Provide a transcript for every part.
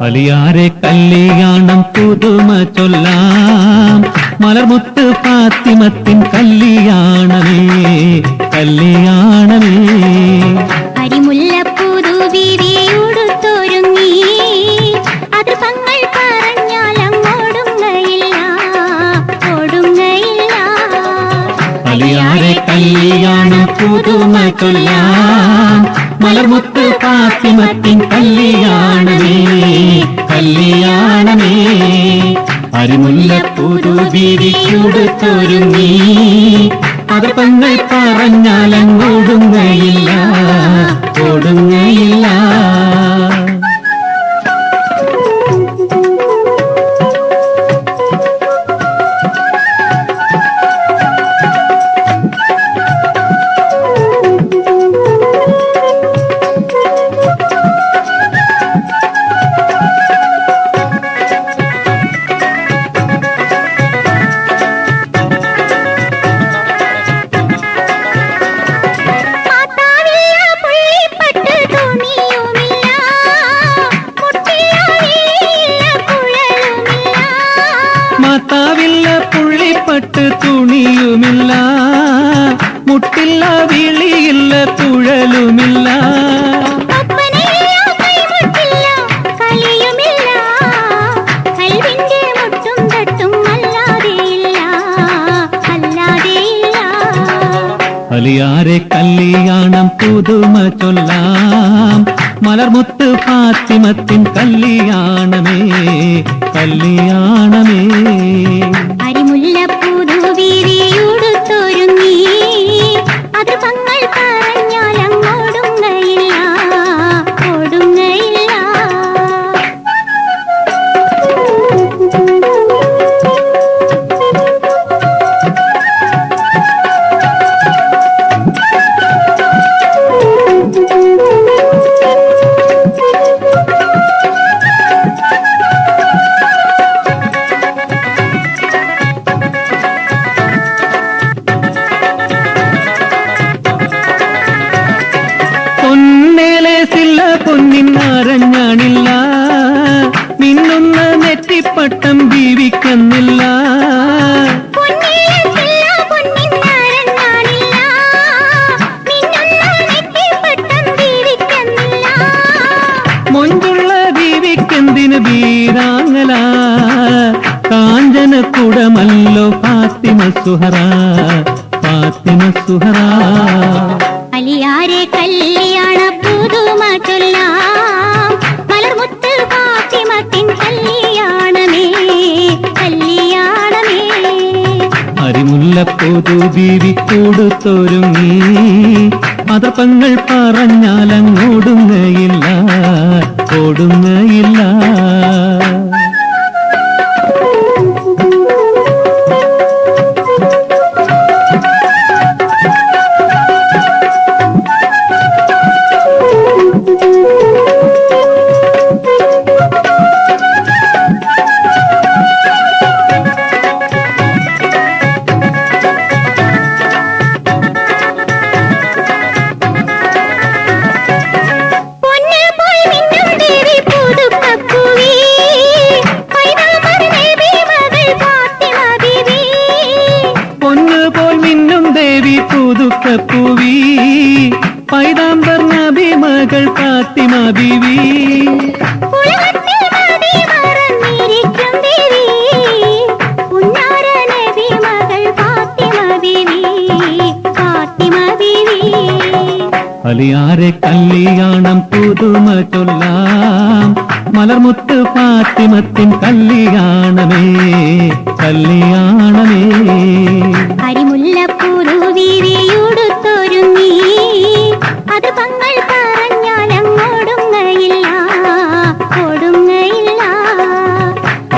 അലിയാരെ കല്യാണം പുതുമ ചൊല്ലാം മലർമുത്ത് ഫാത്തിമത്തിൻ കല്യാണമേ കല്യാണമേ. അരിമുല്ലപ്പൂതുവിരിയുടുത്തൊരുങ്ങി അതിർപ്പങ്ങൾ പറഞ്ഞാൽ അങ്ങോടുങ്ങയില്ല ഓടുങ്ങയില്ല. അലിയാരെ കല്യാണം പുതുമ ചൊല്ലാം മലർമുത്ത് ഫാത്തിമത്തിൻ കല്യാണമേ കല്യാണമേ. അരിമുല്ലപ്പൂതുവിരിയുടുത്തൊരുങ്ങി അതിർപ്പങ്ങൾ പറഞ്ഞാൽ അങ്ങോടുങ്ങയില്ല ഓടുങ്ങയില്ല. മാതാവില്ല പുള്ളിപ്പട്ട് തുണിയുമില്ല മുട്ടില്ല വിളിയില്ല കുഴലുമില്ല. അലിയാരെ കല്യാണം പുതുമ ചൊല്ലാം മലർമുത്ത് ഫാത്തിമത്തിൻ കല്യാണമേ കല്യാണമേ. അരിമുല്ലപ്പൂതുവിരിയുടുത്തൊരുങ്ങി അതിർപ്പങ്ങൾ പറഞ്ഞാൽ അങ്ങോടുങ്ങയില്ല ഓടുങ്ങയില്ല. പൊന്നിന്നരഞ്ഞാണില്ല മിന്നുന്ന നെറ്റിപ്പട്ടം ജീവിക്കുന്നില്ല. മൊഞ്ചുള്ള ജീവിക്കെന്തിന് വീരാങ്ങല കാഞ്ചന കുടമല്ലോ ഫാത്തിമ സുഹറ ഫാത്തിമ സുഹറ. അലിയാരെ കല്യാണ പുതുമ ചൊല്ലാം മലർമുത്ത് ഫാത്തിമത്തിൻ കല്യാണമേ കല്യാണമേ. അരിമുല്ലപ്പൂതുവിരിയുടുത്തൊരുങ്ങി അതിർപ്പങ്ങൾ പറഞ്ഞാൽ അങ്ങോടുങ്ങയില്ല ഓടുങ്ങയില്ല. പുതുക്കപ്പൂവി പൈതാംബർ നബി മകൾ ഫാത്തിമ ബീവി. അലിയാരെ കല്യാണം പുതുമ ചൊല്ലാം മലർമുത്ത് ഫാത്തിമത്തിൻ കല്യാണമേ കല്യാണമേ. അരിമുല്ലപ്പൂതുവിരിയുടുത്തൊരുങ്ങി അതിർപ്പങ്ങൾ പറഞ്ഞാൽ അങ്ങോടുങ്ങയില്ല ഓടുങ്ങയില്ല.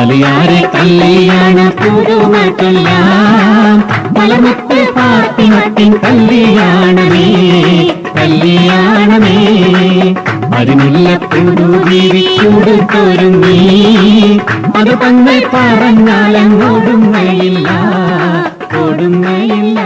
അലിയാരെ കല്യാണ പുതുമ ചൊല്ലാം മലമുത്ത് ഫാത്തിമത്തിൻ കല്യാണമേ കല്യാണമേ അരിമുല്ലപ്പൂരു ജീവിച്ചൂടുത്തൊരുങ്ങി അത് പങ്ങൾ പറഞ്ഞാലങ്ങോടുങ്ങയില്ല കൊടുങ്ങയില്ല.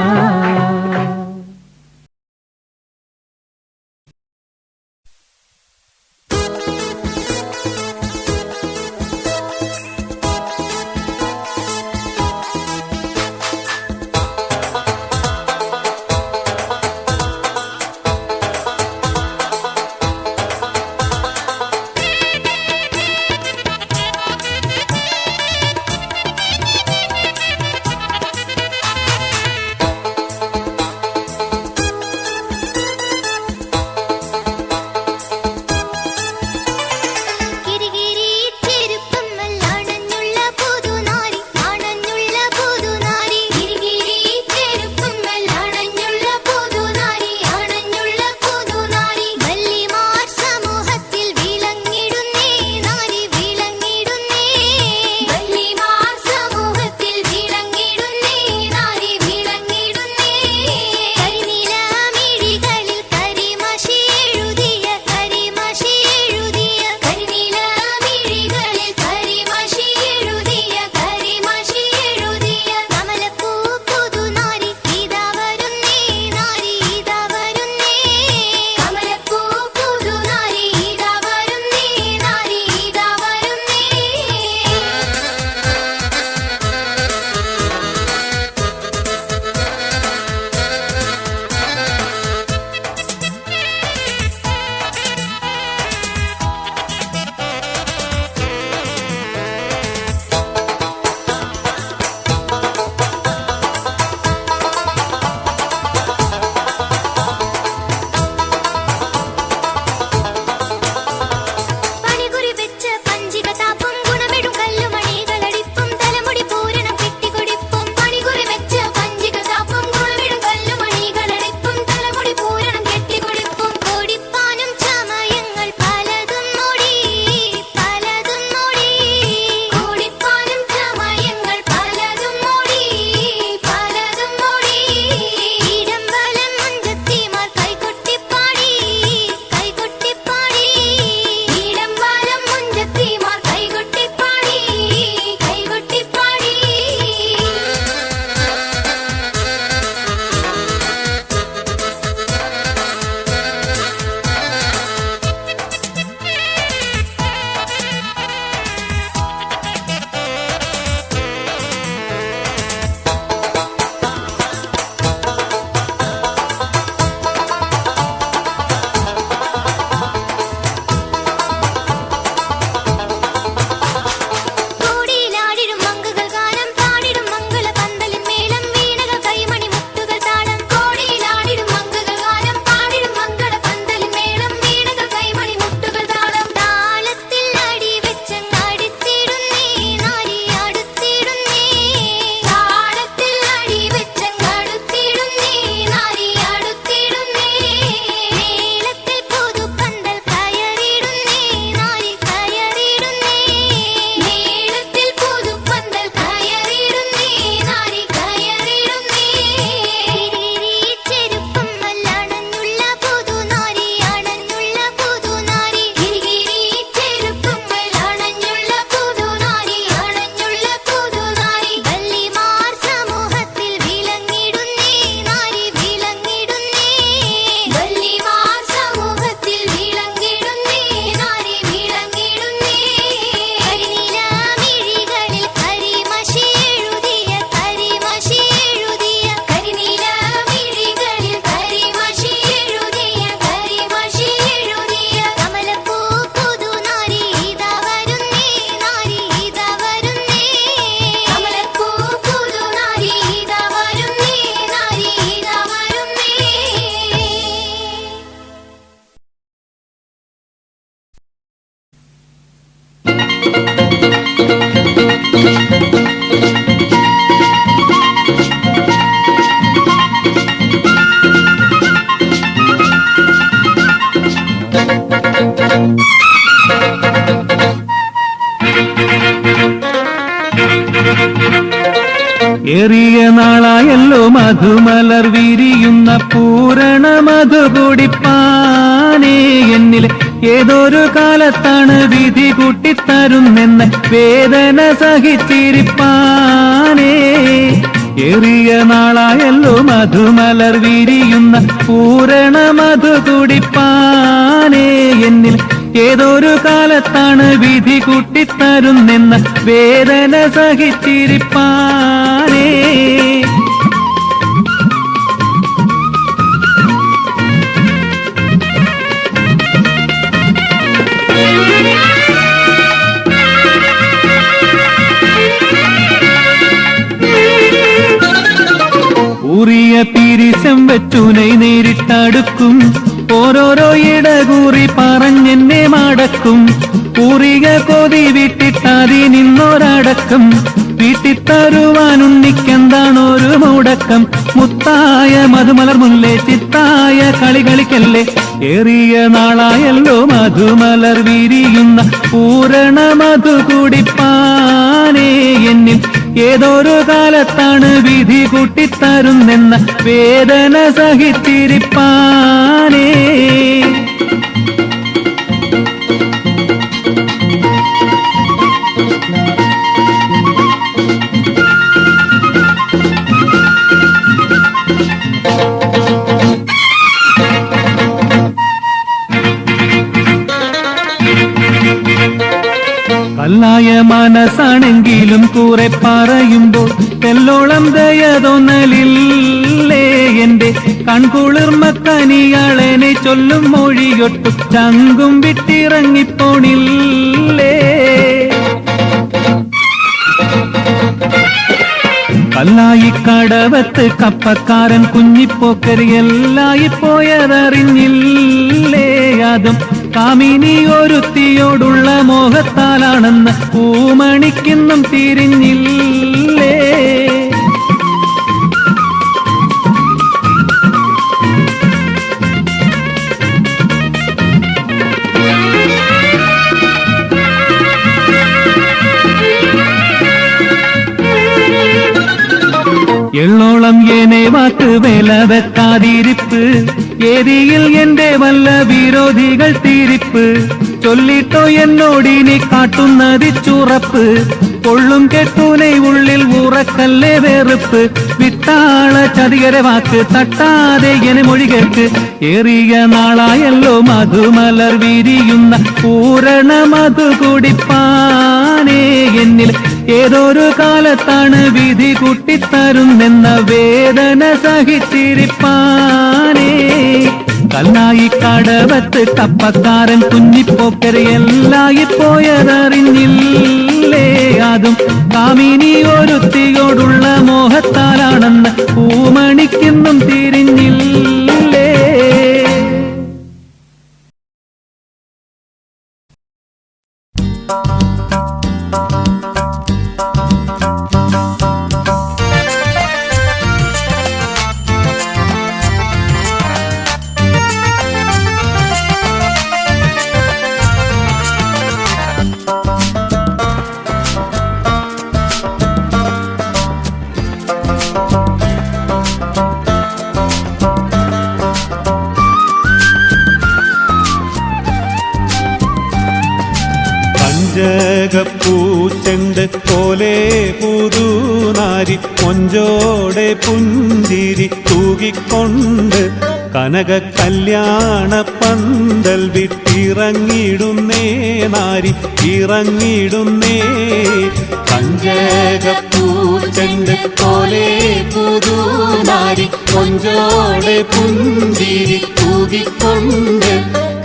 ഏറിയ നാളായല്ലോ മധുമലർ വിരിയുന്ന പൂരണ മധു കുടിപ്പാനേ എന്നിൽ ഏതൊരു കാലത്താണ് വിധി കൂട്ടിത്തരുന്നെന്ന് വേദന സഹിച്ചിരിപ്പാനേ. ഏറിയ നാളായല്ലോ മധുമലർ വിരിയുന്ന പൂരണ മധു കുടിപ്പാനേ എന്നിൽ ഏതൊരു കാലത്താണ് വിധി കൂട്ടിത്തരുന്നെന്ന വേദന സഹിച്ചിരിപ്പാനേ. ൂറിയ പിരിശം വെച്ചുനൈ നേരിട്ടടുക്കും ഓരോരോ ഇടകൂറി പറഞ്ഞെന്നെ മടക്കും. ൂറിയ കൊതി വിട്ടിട്ടതി നിന്നൊരടക്കം വീട്ടിത്തരുവാനുണ്ണിക്കെന്താണൊരു മുടക്കം. മുത്തായ മധുമലർ മുല്ലേ ചിത്തായ കളി കളിക്കല്ലേ. ഏറിയ നാളായല്ലോ മധുമലർ വിരിയുന്ന പൂരണ മധു കുടിപ്പാനേ എന്നിൽ ഏതൊരു കാലത്താണ് വിധി കൂട്ടിത്തരുന്നെന്ന വേദന സഹിച്ചിരിപ്പാനേ. കല്ലായ മനസ്സാണെങ്കിലും കുറെ പറയുമ്പോൾ തെല്ലോളം ദയ തോന്നലില്ലേ. എന്റെ കൺകുളിർമക്കനിയാളെന്നെ ചൊല്ലും മൊഴിയൊട്ടും ചങ്കും വിട്ടിറങ്ങിപ്പോണില്ലേ. കല്ലായി കടവത്ത് കപ്പക്കാരൻ കുഞ്ഞിപ്പോക്കരി എല്ലായി പോയതറിഞ്ഞില്ലേ. അതും കാമിനി ഒരുത്തിയോടുള്ള മോഹത്താലാണെന്ന് പൂമണിക്കൊന്നും തിരിഞ്ഞില്ലേ. എള്ളോളം എന്നെ വാക്ക് വില വെക്കാതിരിപ്പ് ഏരിയിൽ എന്റെ വല്ല വിരോധികൾ തിരിപ്പ്. ചൊല്ലിട്ടോ എന്നോടിനി കാട്ടുന്നതിച്ചുറപ്പ് പൊള്ളും കെട്ടൂനെ ഉള്ളിൽ ഉറക്കല്ലേ വെറുപ്പ്. വിട്ടാള ചതികരെ വാക്ക് തട്ടാതെ എന്നെ മൊഴി കേൾക്ക്. ഏറിയ നാളായല്ലോ മധുമലർ വിരിയുന്ന പൂരണ മധു കുടിപ്പാനേ എന്നിൽ ഏതൊരു കാലത്താണ് വിധി കൂട്ടിത്തരുന്നെന്ന വേദന സഹിച്ചിരിപ്പാനേ. കല്ലായി കടവത്ത് കപ്പക്കാരൻ കുഞ്ഞിപ്പോക്കര് എല്ലായി പോയതറിഞ്ഞില്ലേ. അതും കാമിനി ഒരുത്തിയോടുള്ള മോഹത്താലാണെന്ന് പൂമണിക്കൊന്നും തിരിഞ്ഞില്ലേ. പഞ്ചകപ്പൂച്ചെണ്ട് പോലെ പുതുനാരി കൊഞ്ചോടെ പുഞ്ചിരി തൂകിക്കൊണ്ട് കനക കല്യാണ പന്തൽ വിട്ടിറങ്ങിടുന്നേ നാരി ഇറങ്ങിടുന്നേ. പഞ്ചകപ്പൂച്ചെണ്ട് പോലെ പുതുനാരി കൊഞ്ചോടെ പുഞ്ചിരി തൂകിക്കൊണ്ട്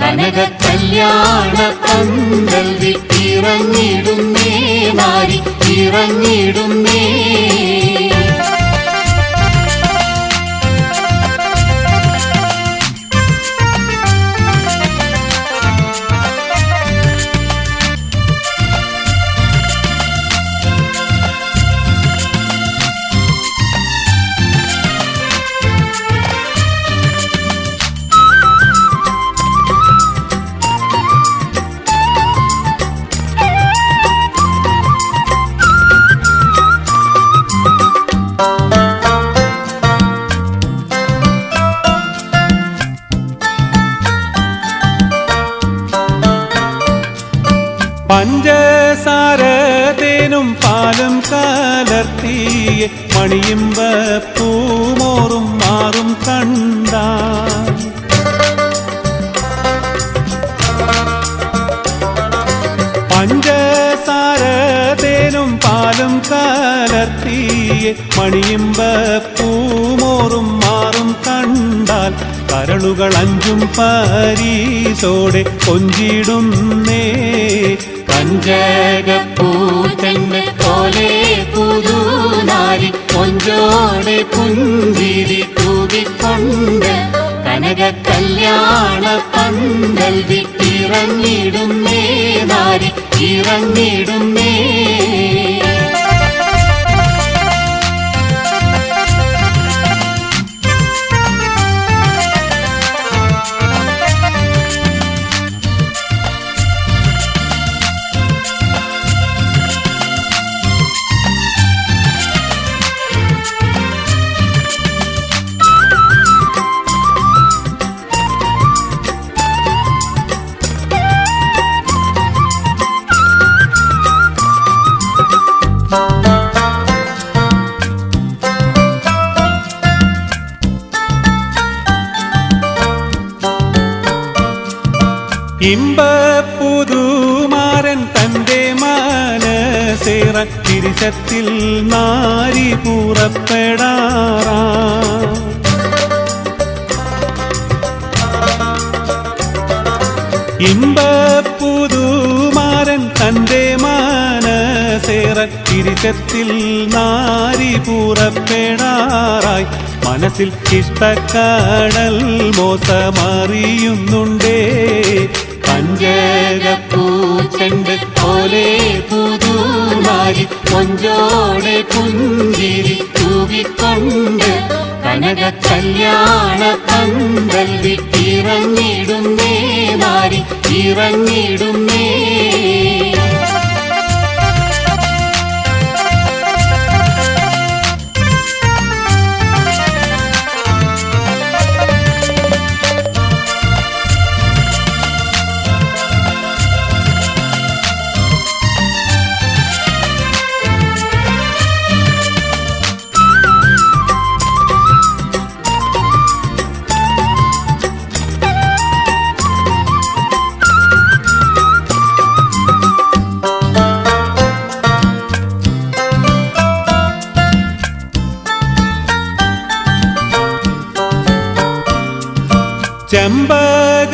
കനക കല്യാണ പന്തൽ വിട്ടിറങ്ങിടുന്നേ നാരി ഇറങ്ങിടുന്നേ. പാലും കലർത്തിയെ മണിയിമ്പ പൂമോറും മാറും കണ്ടാൽ പഞ്ചസാര തേനും പാലും കലർത്തിയെ മണിയിമ്പ പൂമോറും മാറും കണ്ടാൽ കരളുകൾ അഞ്ചും പരീസോടെ കൊഞ്ചിടുന്നേ. കഞ്ചകപ്പൂച്ചെണ്ട് പോലെ പുതുനാരി കൊഞ്ചോടെ പുഞ്ചിരി തൂകിക്കൊണ്ട് കനക കല്യാണ പന്തൽ വിട്ടിറങ്ങിടുന്നേ നാരി ഇറങ്ങിടുന്നേ. ഇമ്പപ്പുതുമാരൻ തന്റെ മനസേറ തിരിശത്തിൽ നാരി പുറപ്പെടാറാ. ഇമ്പപ്പുതുമാരൻ തന്റെ മനസേറ തിരിശത്തിൽ നാരി പുറപ്പെടാറായി. മനസ്സിൽ ഇഷ്ടക്കടൽ മോസമറിയുന്നുണ്ടേ. പഞ്ചകപ്പൂച്ചെണ്ട് പോലെ പുതുനാരി കൊഞ്ചോടെ പുഞ്ചിരി തൂകിക്കൊണ്ട് കനക കല്യാണ പന്തൽ വിട്ടിറങ്ങിടുന്നേ നാരി ഇറങ്ങിടുന്നേ.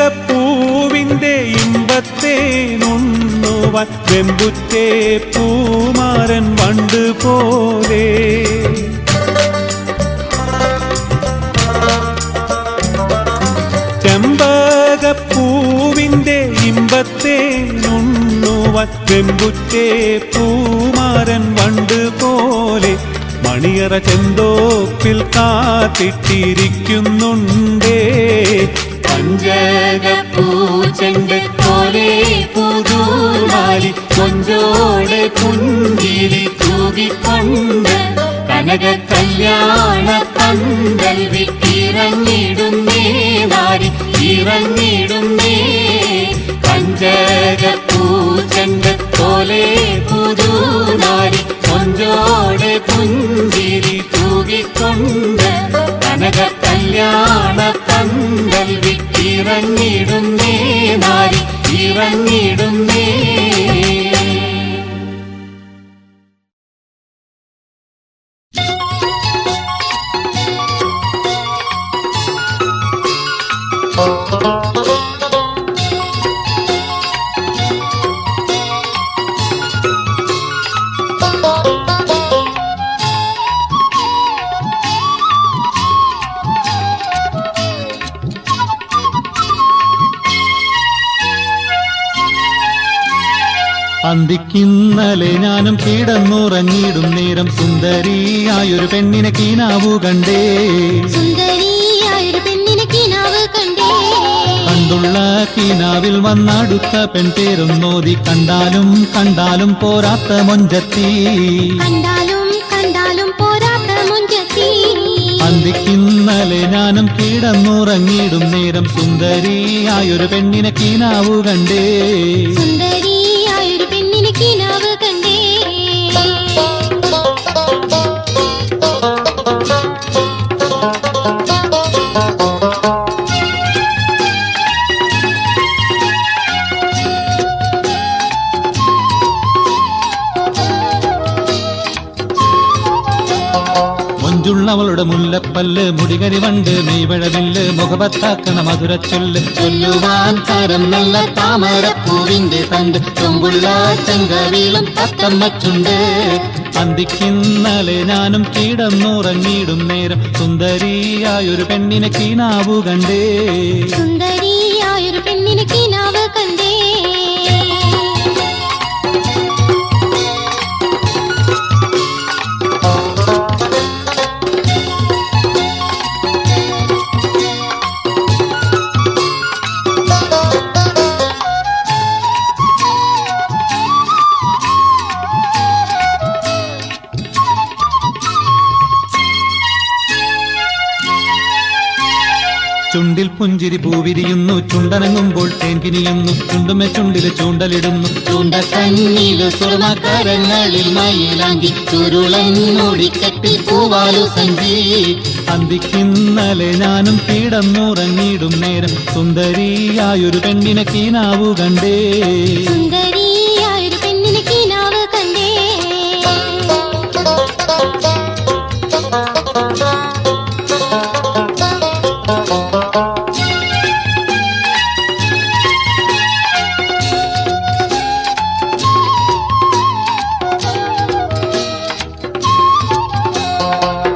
ചെമ്പകപ്പൂവിന്റെ ഇമ്പത്തെ നുണ്ണുവാൻ വെമ്പുറ്റേ പൂമാരൻ വണ്ട് പോലെ. ചെമ്പകപ്പൂവിന്റെ ഇമ്പത്തെ നുണ്ണുവാൻ വെമ്പുറ്റേ പൂമാരൻ വണ്ട് പോലെ. മണിയറ ചെന്തോപ്പിൽ കാത്തിട്ടിരിക്കുന്നുണ്ടേ. പഞ്ചകപ്പൂച്ചെണ്ട് പോലെ പുതുനാരി കൊഞ്ചോടെ പുഞ്ചിരി തൂകിക്കൊണ്ട് കനക കല്യാണ പന്തൽ വിട്ടിറങ്ങിടുന്നേ നാരി ഇറങ്ങിടുന്നേ. പഞ്ചകപ്പൂച്ചെണ്ട് പോലെ പുതുനാരി കൊഞ്ചോടെ പുഞ്ചിരി തൂകിക്കൊണ്ട് കനക കല്യാണ പന്തൽ വിട്ടിറങ്ങിടുന്നേ നാരി ഇറങ്ങിടുന്നേ. അന്തിക്കിന്നലെ ഞാനും കിടന്നുറങ്ങിടും നേരം സുന്ദരിയായൊരു പെണ്ണിനെ കീനാവു കണ്ടേ. സുന്ദരിയായൊരു പെണ്ണിനെ കിനാവ് കണ്ടേ. കണ്ടുള്ള കീനാവിൽ വന്നടുത്ത പെൺപേരും നോതി. കണ്ടാലും കണ്ടാലും പോരാത്ത മൊഞ്ചത്തി. കണ്ടാലും കണ്ടാലും പോരാത്ത മുഞ്ചത്തി. അന്തിക്കിന്നലെ ഞാനും കിടന്നുറങ്ങിടും നേരം സുന്ദരിയായൊരു പെണ്ണിനെ കീനാവു കണ്ടേ. സുന്ദരിയായൊരു പെണ്ണിനെ കിനാവ് കണ്ടേ. മൊഞ്ചുള്ളവളുടെ മുല്ലപ്പല്ല് മുടികരിവണ്ട് മെയ്വഴവില്ല് മുഖപത്താക്കണ മധുരച്ചൊല്ല് ചൊല്ലുവാൻ തരം നല്ല താമരപ്പൂവിന്റെ തണ്ട് ചൊമ്പുള്ള ചെങ്കവിളും തത്തമ്മച്ചുണ്ട് അന്തിക്കിന്നലെ ഞാനും കിടന്നുറങ്ങിയിടും നേരം സുന്ദരിയായൊരു പെണ്ണിനെ കീനാവു കണ്ടേ സുന്ദരിയായൊരു പെണ്ണിന് കിനാവ് കണ്ടേ ചുണ്ടിൽ പുഞ്ചിരി പൂവിരിയുന്നു ചുണ്ടനങ്ങുമ്പോൾ തേൻകിനിയുന്നു ചുണ്ടുമെ ചുണ്ടില് ചൂണ്ടലിടുന്നു ചൂണ്ടക്കണ്ണില് സ്വർണ്ണക്കരങ്ങളിൽ മയിലാങ്കി ചുരുളൻ മുടിക്കെട്ടി പൂവാലു സഞ്ചി അന്തിക്കിന്നലെ ഞാനും കിടന്നുറങ്ങിയിടും നേരം സുന്ദരിയായൊരു പെണ്ണിനെ കീനാവു കണ്ടേ സുന്ദരിയായൊരു പെണ്ണിന് കിനാവ് കണ്ടേ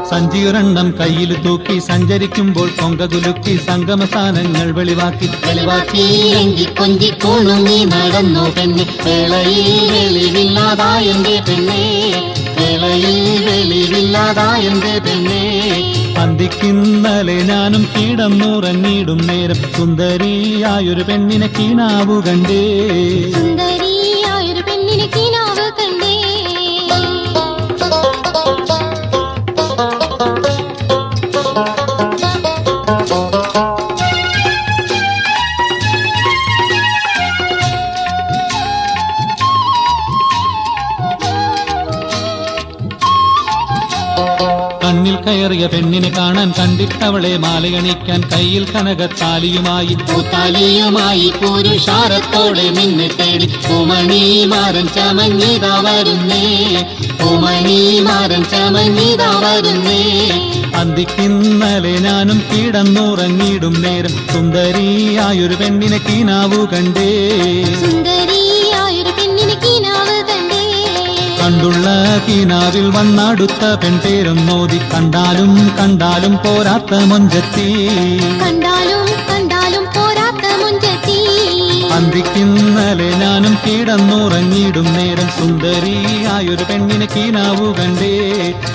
സഞ്ചിയൊരെണ്ണം കയ്യിൽ തൂക്കി സഞ്ചരിക്കുമ്പോൾ കൊങ്കകുലുക്കി സംഗമസ്ഥാനങ്ങൾ വെളിവാക്കി വെളിവാക്കി കൊഞ്ചി കൊണുങ്ങി നടന്നു പെണ്ണെ വേളയിൽ വെളിവില്ലാതായെന്റെ പെണ്ണെ വേളയിൽ വെളിവില്ലാതായെന്റെ പെണ്ണെ അന്തിക്കിന്നലെ ഞാനും കിടന്നുറങ്ങിയിടും നേരം സുന്ദരിയായൊരു പെണ്ണിനെ കീനാവു കണ്ടേ സുന്ദരിയായൊരു പെണ്ണിന് കിനാവ് കണ്ടേ കണ്ണിൽ കയറിയ പെണ്ണിനെ കാണാൻ കണ്ടിട്ടവളെ മാലയണിക്കാൻ കയ്യിൽ കനകത്താലിയുമായി പൂത്താലിയുമായി പുരുഷാരത്തോടെ നിന്നെ തേടി പൂമണിമാരൻ ചമഞ്ഞിതാ വരുന്നേ പൂമണിമാരൻ ചമഞ്ഞിതാ വരുന്നേ അന്തിക്കിന്നലെ ഞാനും കിടന്നുറങ്ങിയിടും നേരം സുന്ദരിയായൊരു പെണ്ണിനെ കീനാവു കണ്ടേ സുന്ദരിയായൊരു പെണ്ണിന് കിനാവ് കണ്ടേ കണ്ടുള്ള കീനാവിൽ വന്നടുത്ത പെൺപേരും നോതി കണ്ടാലും കണ്ടാലും പോരാത്ത മൊഞ്ചത്തി കണ്ടാലും കണ്ടാലും പോരാത്ത മുഞ്ചത്തി അന്തിക്കിന്നലെ ഞാനും കിടന്നുറങ്ങിയിടും നേരം സുന്ദരിയായൊരു പെണ്ണിനെ കീനാവു കണ്ടേ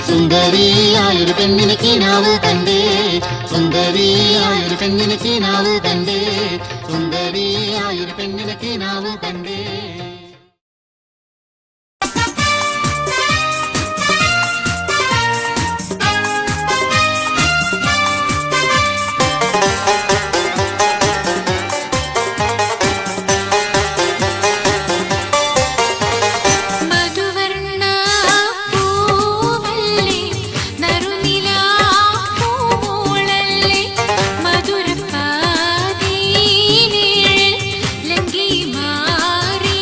സുന്ദരിയായൊരു പെണ്ണിന് കിനാവ് കണ്ടേ സുന്ദരിയായൊരു പെണ്ണിന് കിനാവ് കണ്ടേ സുന്ദരിയായൊരു പെണ്ണിന് കിനാവ് കണ്ടേ മധുരപ്പാതീനിൽ ലങ്കി മാറി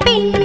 പെണ്ണ്